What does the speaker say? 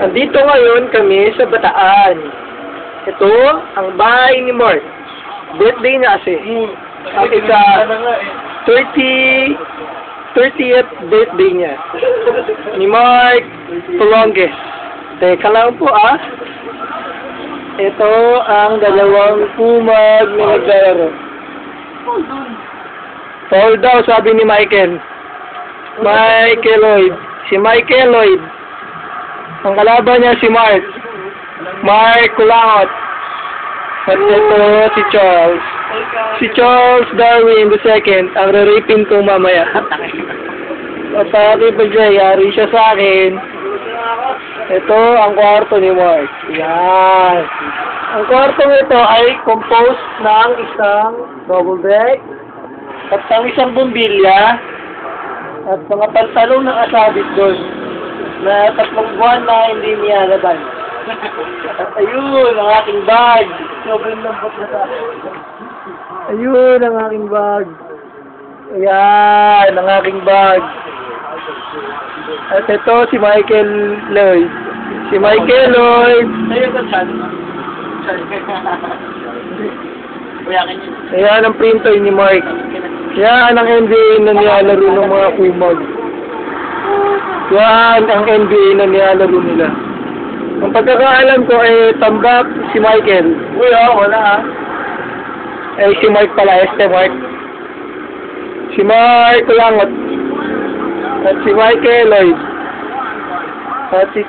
Andito ngayon kami sa Bataan. Ito ang bahay ni Mark. Birthday niya kasi. Ang isa 30th birthday niya. Ni Mark Tolonges. Teka lang po Ito ang dalawang pumag na naglalaro. Foul daw, sabi ni Michael. Michael Lloyd. Si Michael Lloyd. Ang kalaban niya si Mark. Mark Kulangot. At ito si Charles. Si Charles Darwin II. Ang re-rapin ko mamaya. Atake pa siya. Yari siya sa akin. Ito ang kwarto ni Mark. Yan. Ang kwarto nito ay composed ng isang double deck at ang isang bumbilya at mga pantalong ng asabit doon na 3 buwan na hindi niyalaban. At ayun ang aking bag. Sobrang lambot na sa akin. Ayun ang aking bag. Ayan ang aking bag. At ito si Michael Lloyd. Si Michael Lloyd. Ayan ang printer ni Mark. Yan ang NBA na nilalaro ng mga kumag. Yan ang NBA na nilalaro nila. Ang pagkakaalam ko ay tambak si Michael. Uy, wala si Mark pala, Mark. Si Mark Kulangot. At si Michael Lloyd. At si